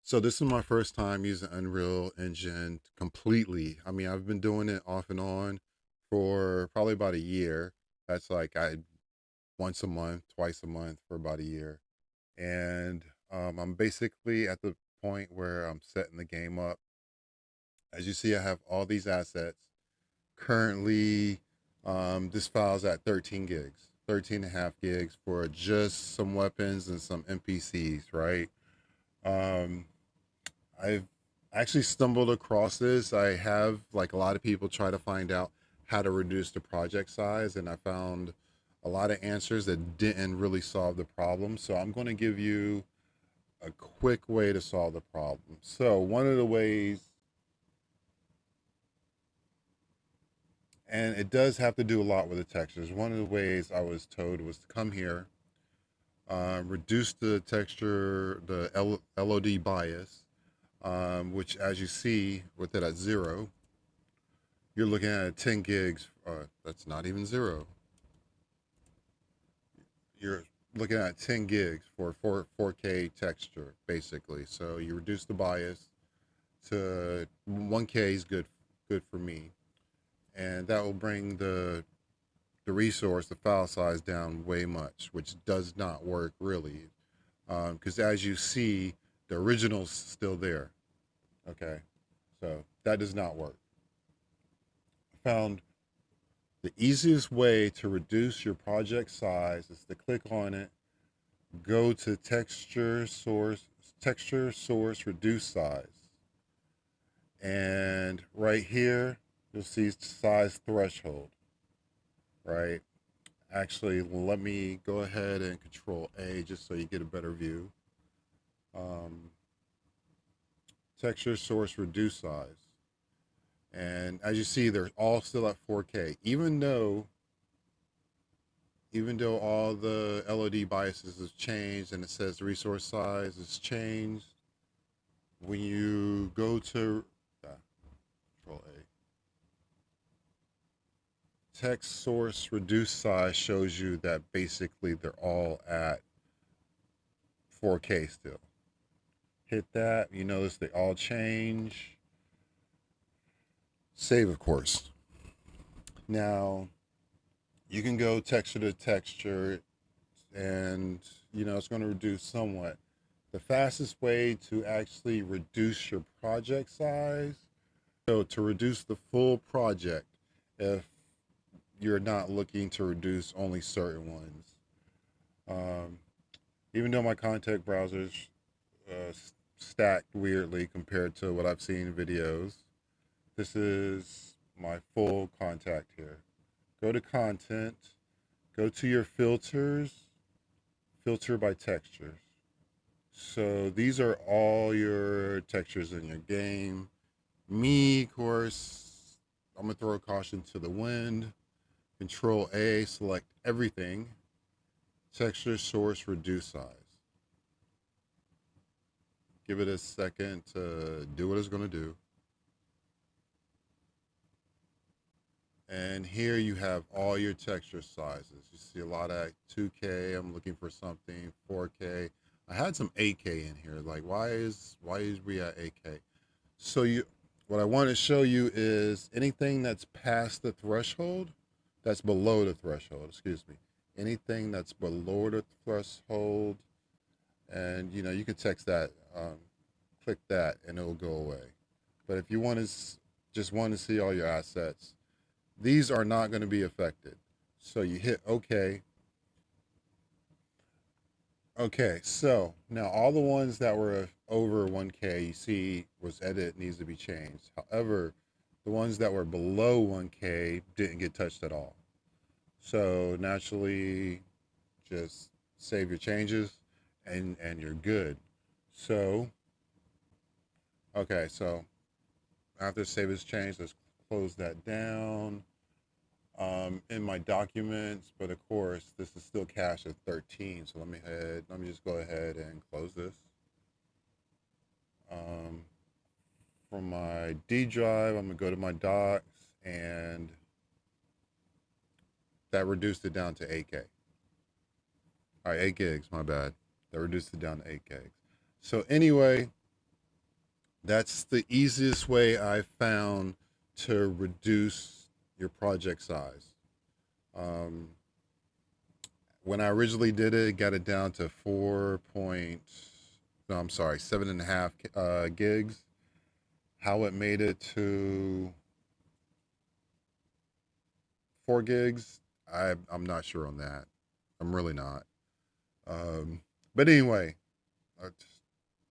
So this is my first time using Unreal Engine completely. I mean, I've been doing it off and on for probably about a year. That's like I once a month, twice a month for about a year. And I'm basically at the point where I'm setting the game up. As you see, I have all these assets. Currently, this file's at 13 gigs, 13 and a half gigs for just some weapons and some NPCs, right? Um, I've actually stumbled across this. I have, like a lot of people, try to find out how to reduce the project size, and I found a lot of answers that didn't really solve the problem. So I'm going to give you a quick way to solve the problem. So one of the ways, and it does have to do a lot with the textures. One of the ways I was told was to come here, reduce the texture, the LOD bias, which, as you see, with it at 0, you're looking at 10 gigs. That's not even 0. You're looking at 10 gigs for 4K texture, basically. So you reduce the bias to 1K is good for me, and that will bring the resource, the file size down way much, which does not work really, because as you see, the original's still there. Okay, so that does not work. I found the easiest way to reduce your project size is to click on it, go to texture source, reduce size. And right here, you'll see size threshold, right? Actually, let me go ahead and control A just so you get a better view. Um, Texture source, reduce size. And as you see, they're all still at 4K, even though all the LOD biases have changed and it says the resource size has changed. When you go to Control A, text source reduce size shows you that basically they're all at 4K still. Hit that, you notice they all change. Save, of course. Now you can go texture to texture, and it's going to reduce somewhat. The fastest way to actually reduce your project size, so to reduce the full project, if you're not looking to reduce only certain ones. Um, Even though my contact browser's stacked weirdly compared to what I've seen in videos, this is my full contact here. Go to content, go to your filters, filter by textures. So these are all your textures in your game. Me, of course, I'm gonna throw a caution to the wind. Control A, select everything. Texture source, reduce size. Give it a second to do what it's gonna do. And here you have all your texture sizes. You see a lot of 2K. I'm looking for something 4K. I had some 8K in here. Like, why is we at 8K? So what I want to show you is anything that's past the threshold, that's below the threshold. Excuse me. Anything that's below the threshold, and you can text that, click that, and it'll go away. But if you just want to see all your assets, these are not going to be affected. So you hit OK. Okay, so now all the ones that were over 1K, you see was edit needs to be changed. However, the ones that were below 1K didn't get touched at all. So naturally, just save your changes and you're good. So, okay, so after save is changed, let's close that down. In my documents, but of course this is still cached at 13. So let me just go ahead and close this. Um, from my D drive, I'm gonna go to my docs, and that reduced it down to 8K. All right, 8 gigs. My bad. That reduced it down to 8 gigs. So anyway, That's the easiest way I found to reduce your project size. Um, when I originally did it, got it down to 7.5 gigs. How it made it to 4 gigs, I'm not sure on that. I'm really not. Um, but anyway,